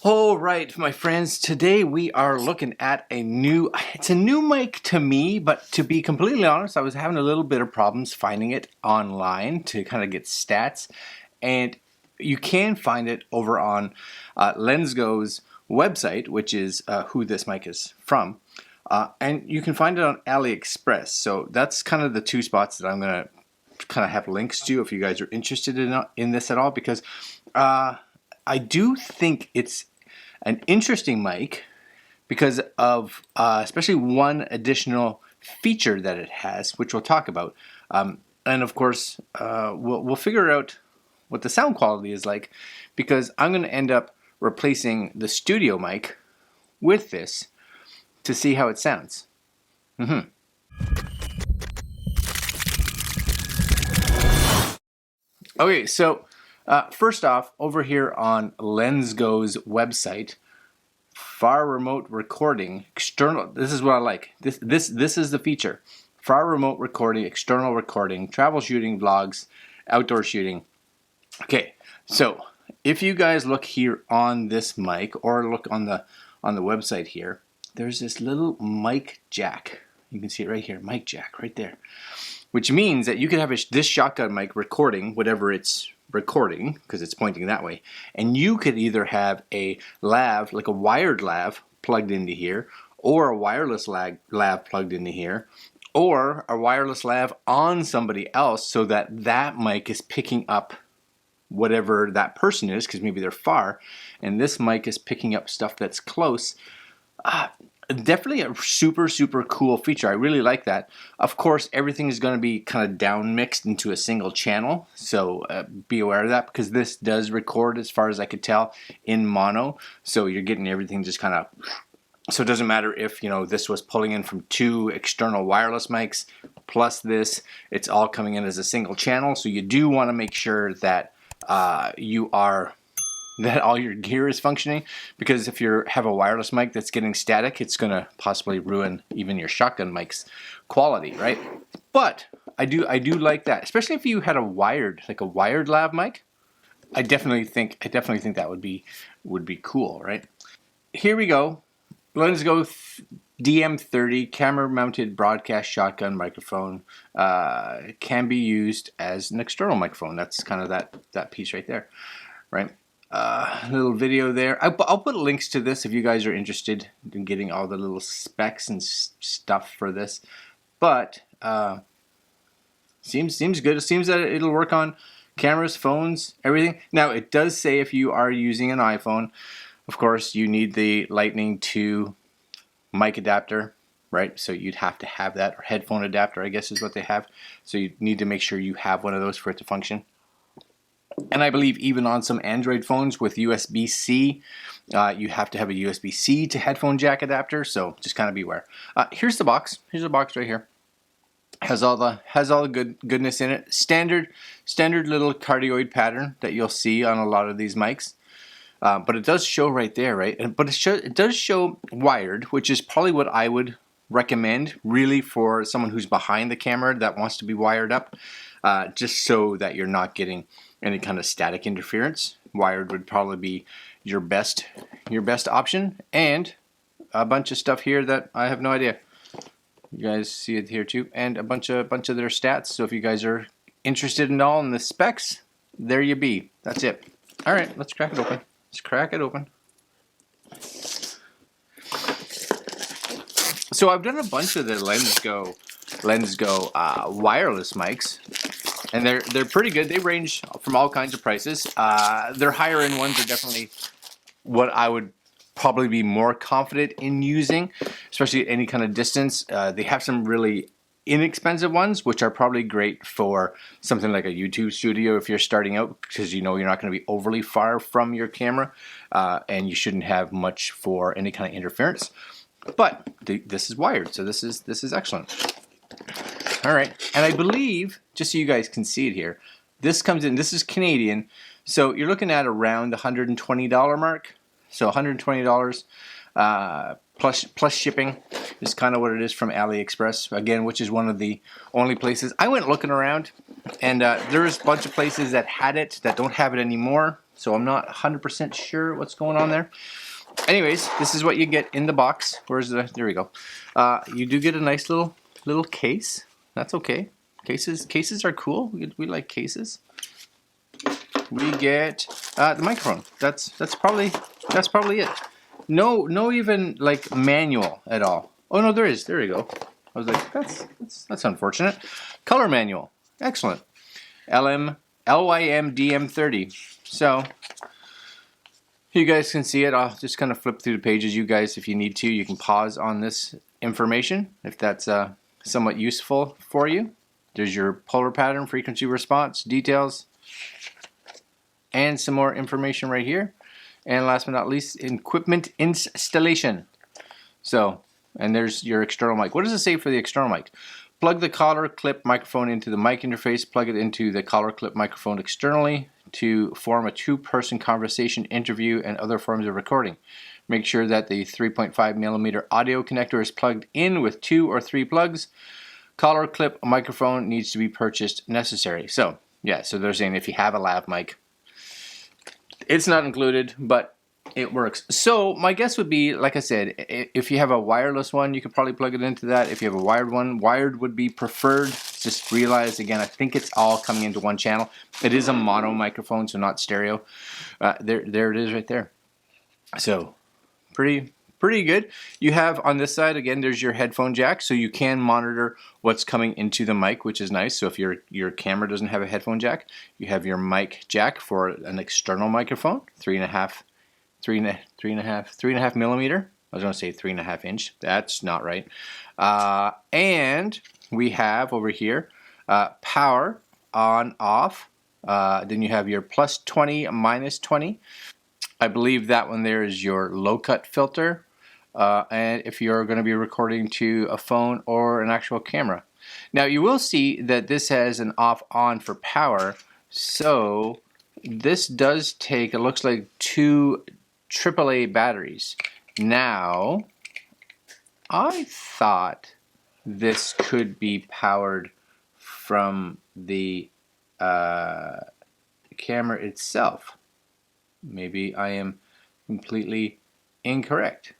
All right, my friends, today we are looking at it's a new mic to me, but to be completely honest, I was having a little bit of problems finding it online to kind of get stats, and you can find it over on LensGo's website, which is who this mic is from, and you can find it on Aliexpress. So that's kind of the two spots that I'm going to kind of have links to if you guys are interested in this at all, because I do think it's an interesting mic because of especially one additional feature that it has, which we'll talk about. And of course, we'll figure out what the sound quality is like, because I'm going to end up replacing the studio mic with this to see how it sounds. Okay, so first off, over here on LensGo's website, far remote recording, external, this is what I like. This is the feature. Far remote recording, external recording, travel shooting, vlogs, outdoor shooting. Okay, so if you guys look here on this mic or look on the website here, there's this little mic jack. You can see it right here, mic jack right there. Which means that you could have this shotgun mic recording whatever it's recording, because it's pointing that way, and you could either have a lav, like a wired lav, plugged into here, or a wireless lav plugged into here, or a wireless lav on somebody else, so that that mic is picking up whatever that person is, because maybe they're far, and this mic is picking up stuff that's close. Definitely a super cool feature. I really like that. Of course, everything is going to be kind of down mixed into a single channel, so be aware of that, because this does record, as far as I could tell, in mono, so you're getting everything just kind of, so it doesn't matter if, you know, this was pulling in from two external wireless mics plus this, it's all coming in as a single channel. So you do want to make sure that that all your gear is functioning, because if you have a wireless mic that's getting static, it's going to possibly ruin even your shotgun mic's quality, right? But I do like that, especially if you had a wired lav mic. I definitely think that would be cool, right? Here we go. LensGo DM30 camera mounted broadcast shotgun microphone, can be used as an external microphone. That's kind of that piece right there, right? Little video there. I'll put links to this if you guys are interested in getting all the little specs and stuff for this. But seems good. It seems that it'll work on cameras, phones, everything. Now it does say if you are using an iPhone, of course you need the Lightning to mic adapter, right? So you'd have to have that, or headphone adapter, I guess is what they have. So you need to make sure you have one of those for it to function. And I believe even on some Android phones with USB-C, you have to have a USB-C to headphone jack adapter. So just kind of beware. Here's the box. Here's the box right here. Has all the goodness in it. Standard little cardioid pattern that you'll see on a lot of these mics. But it does show right there, right? But it does show wired, which is probably what I would recommend, really, for someone who's behind the camera that wants to be wired up, just so that you're not getting any kind of static interference. Wired would probably be your best option. And a bunch of stuff here that I have no idea. You guys see it here too, and a bunch of their stats. So if you guys are interested in all in the specs, there you be. That's it. All right, let's crack it open. Let's crack it open. So I've done a bunch of the LensGo wireless mics, and they're pretty good. They range from all kinds of prices. Their higher end ones are definitely what I would probably be more confident in using, especially at any kind of distance. They have some really inexpensive ones, which are probably great for something like a YouTube studio if you're starting out, because you know you're not going to be overly far from your camera, and you shouldn't have much for any kind of interference. But this is wired, so this is excellent. All right, and I believe, just so you guys can see it here, this comes in, this is Canadian, so you're looking at around the $120 mark. So $120 plus shipping is kind of what it is from Aliexpress, again, which is one of the only places. I went looking around, and there was a bunch of places that had it that don't have it anymore. so I'm not 100% sure what's going on there. Anyways, this is what you get in the box. Where's the? There we go. You do get a nice little case. That's okay. Cases are cool. We like cases. We get the microphone. That's probably it. No even like manual at all. Oh no, there is. There you go. I was like, that's unfortunate. Color manual. Excellent. LYM-DM30. So you guys can see it. I'll just kind of flip through the pages. You guys, if you need to, you can pause on this information if that's somewhat useful for you. There's your polar pattern, frequency response, details, and some more information right here. And last but not least, equipment installation. So, and there's your external mic. What does it say for the external mic? Plug the collar clip microphone into the mic interface. Plug it into the collar clip microphone externally to form a two-person conversation, interview, and other forms of recording. Make sure that the 3.5mm audio connector is plugged in with 2 or 3 plugs. Collar clip microphone needs to be purchased necessary. So, yeah, so they're saying if you have a lav mic, it's not included, but it works. So my guess would be, like I said, if you have a wireless one, you could probably plug it into that. If you have a wired one, wired would be preferred. Just realize, again, I think it's all coming into one channel. It is a mono microphone, so not stereo. There it is right there. So pretty good. You have on this side, again, there's your headphone jack, so you can monitor what's coming into the mic, which is nice. So if your camera doesn't have a headphone jack, you have your mic jack for an external microphone, 3.5 millimeter. I was going to say 3.5 inch. That's not right. And we have over here power on off. Then you have your plus 20, minus 20. I believe that one there is your low cut filter. And if you're going to be recording to a phone or an actual camera. Now you will see that this has an off on for power. So this does take, it looks like 2 AAA batteries. Now, I thought this could be powered from the camera itself. Maybe I am completely incorrect.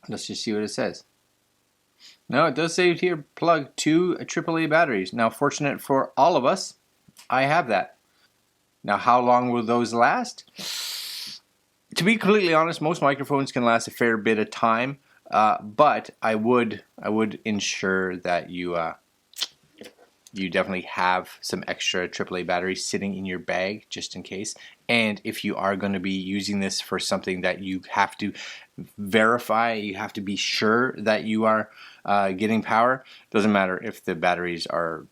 Let's just see what it says. No, it does say here plug 2 AAA batteries. Now, fortunate for all of us, I have that. Now, how long will those last? To be completely honest, most microphones can last a fair bit of time, but I would ensure that you definitely have some extra AAA batteries sitting in your bag just in case. And if you are going to be using this for something that you have to verify, you have to be sure that you are getting power. Doesn't matter if the batteries are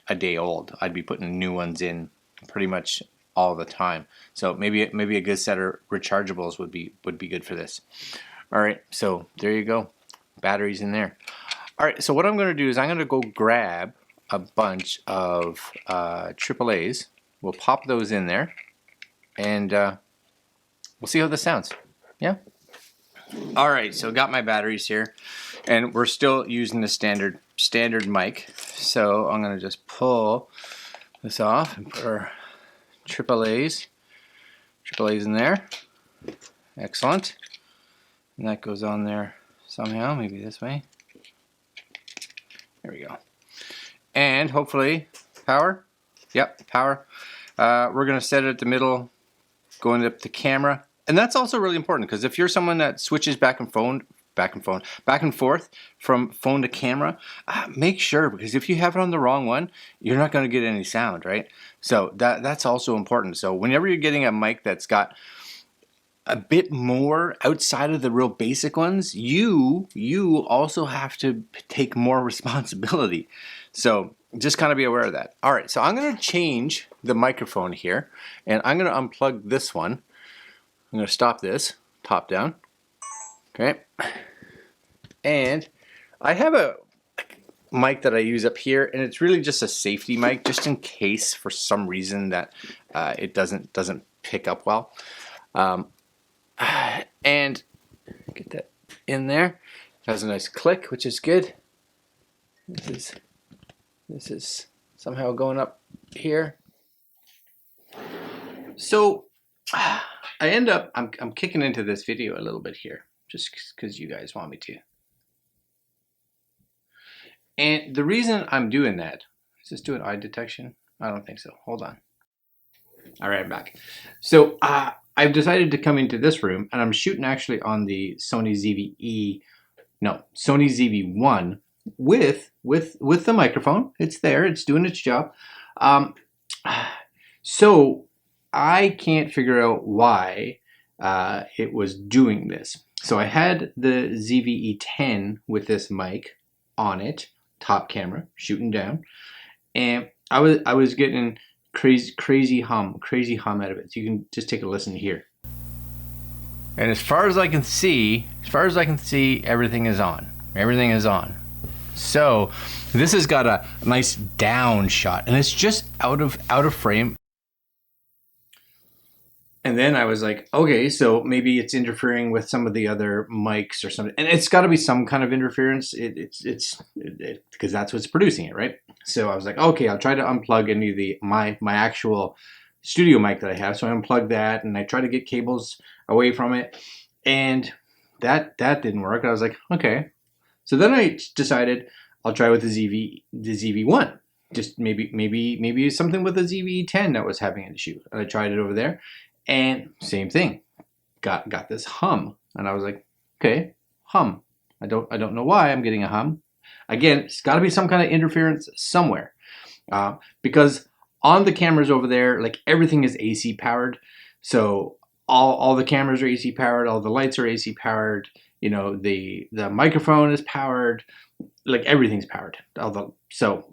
a day old. I'd be putting new ones in pretty much all the time. So maybe a good set of rechargeables would be good for this. All right, so there you go, batteries in there. All right, so what I'm going to do is I'm going to go grab a bunch of AAAs. We'll pop those in there, and we'll see how this sounds. Yeah. All right, so got my batteries here, and we're still using the standard mic. So I'm going to just pull this off and put our AAAs in there. Excellent. And that goes on there somehow, maybe this way. There we go. And hopefully power. Yep, power. We're going to set it at the middle, going up the camera. And that's also really important, because if you're someone that switches back and forth from phone to camera, make sure, because if you have it on the wrong one, you're not going to get any sound, right? So that's also important. So whenever you're getting a mic that's got a bit more outside of the real basic ones, you also have to take more responsibility. So just kind of be aware of that. All right, so I'm going to change the microphone here, and I'm going to unplug this one. I'm going to stop this, top down. Okay. And I have a mic that I use up here, and it's really just a safety mic, just in case for some reason that it doesn't pick up well. And get that in there. It has a nice click, which is good. This is somehow going up here. So I end up, I'm kicking into this video a little bit here, just because you guys want me to. And the reason I'm doing that, is this doing eye detection? I don't think so. Hold on. All right, I'm back. So I've decided to come into this room, and I'm shooting actually on the Sony ZV-1 with the microphone. It's there. It's doing its job. So I can't figure out why it was doing this. So I had the ZV-E10 with this mic on it, top camera, shooting down, and I was getting crazy hum out of it. So you can just take a listen here. And as far as I can see, everything is on. Everything is on. So this has got a nice down shot, and it's just out of frame. And then I was like, okay, so maybe it's interfering with some of the other mics or something. And it's got to be some kind of interference. It's because that's what's producing it, right? So I was like, okay, I'll try to unplug any of my actual studio mic that I have. So I unplugged that, and I tried to get cables away from it, and that didn't work. I was like, okay. So then I decided I'll try with the ZV-1. Just maybe something with the ZV-10 that was having an issue. And I tried it over there. And same thing, got this hum, and I was like, okay, hum. I don't know why I'm getting a hum. Again, it's got to be some kind of interference somewhere, because on the cameras over there, like everything is AC powered. So all the cameras are AC powered, all the lights are AC powered. You know, the microphone is powered, like everything's powered. So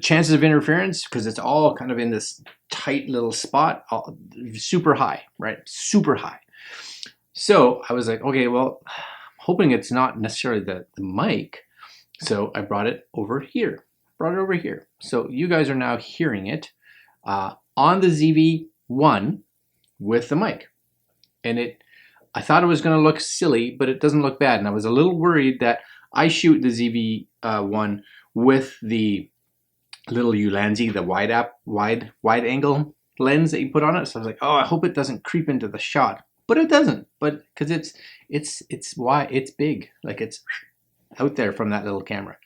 chances of interference, because it's all kind of in this tight little spot, super high, right? Super high. So I was like, okay, well, I'm hoping it's not necessarily the mic. So I brought it over here. So you guys are now hearing it on the ZV-1 with the mic. And I thought it was going to look silly, but it doesn't look bad. And I was a little worried that I shoot the ZV-1 with the little Ulanzi, the wide angle lens that you put on it. So I was like, oh, I hope it doesn't creep into the shot, but it doesn't. But because it's big, like it's out there from that little camera.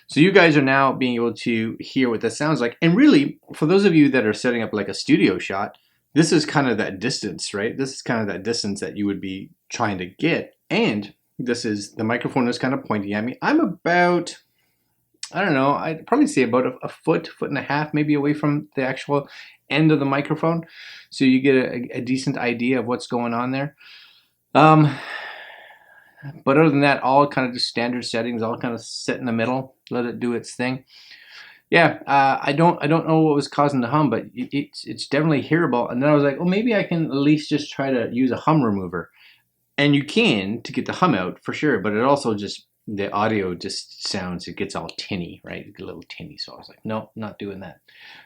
So you guys are now being able to hear what this sounds like. And really, for those of you that are setting up like a studio shot, this is kind of that distance, right? This is kind of that distance that you would be trying to get. And the microphone is kind of pointing at me. I'm about, I don't know, I'd probably say about a foot and a half maybe away from the actual end of the microphone. So you get a decent idea of what's going on there. But other than that, all kind of just standard settings, all kind of sit in the middle, let it do its thing. Yeah, I don't know what was causing the hum, but it's definitely hearable. And then I was like, well, maybe I can at least just try to use a hum remover. And you can to get the hum out for sure, but it also just, the audio just sounds, it gets all tinny, right? A little tinny. So I was like, no, not doing that.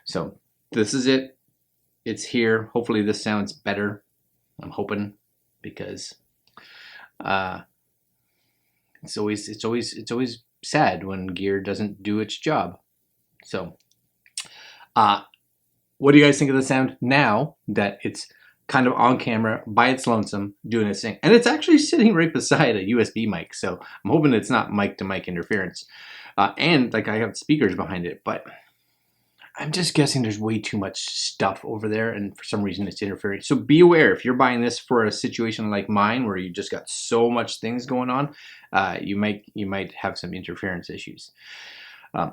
So this is it. It's here. Hopefully this sounds better. I'm hoping, because it's always sad when gear doesn't do its job. So what do you guys think of the sound now that it's kind of on camera by its lonesome doing its thing? And it's actually sitting right beside a USB mic, so I'm hoping it's not mic to mic interference. And like I have speakers behind it, but I'm just guessing there's way too much stuff over there, and for some reason it's interfering. So be aware, if you're buying this for a situation like mine where you just got so much things going on, you might have some interference issues.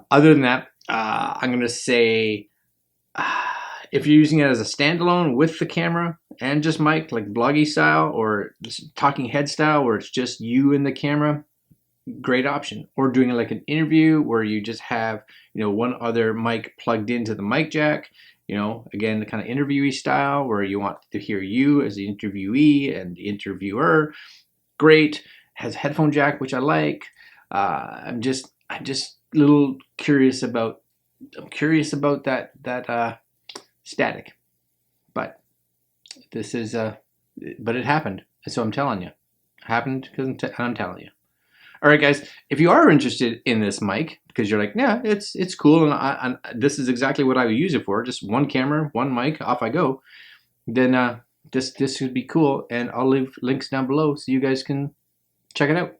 Other than that, I'm gonna say, if you're using it as a standalone with the camera and just mic, like vloggy style or talking head style, where it's just you and the camera, great option. Or doing it like an interview where you just have, one other mic plugged into the mic jack, again, the kind of interviewee style where you want to hear you as the interviewee and the interviewer. Great. Has headphone jack, which I like. I'm just a little curious about that static, but this is but it happened, so I'm telling you, it happened because I'm telling you. All right, guys, if you are interested in this mic because you're like, yeah, it's cool, and this is exactly what I would use it for, just one camera, one mic, off I go, then this would be cool, and I'll leave links down below so you guys can check it out.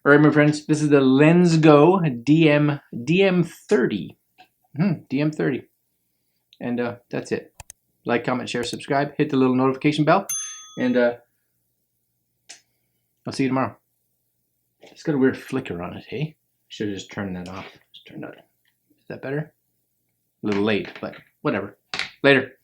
All right, my friends, this is the LensGo DM30. DM30. And that's it. Like, comment, share, subscribe, hit the little notification bell, and I'll see you tomorrow. It's got a weird flicker on it, hey? Should have just turned that off. Just turn that. Is that better? A little late, but whatever. Later.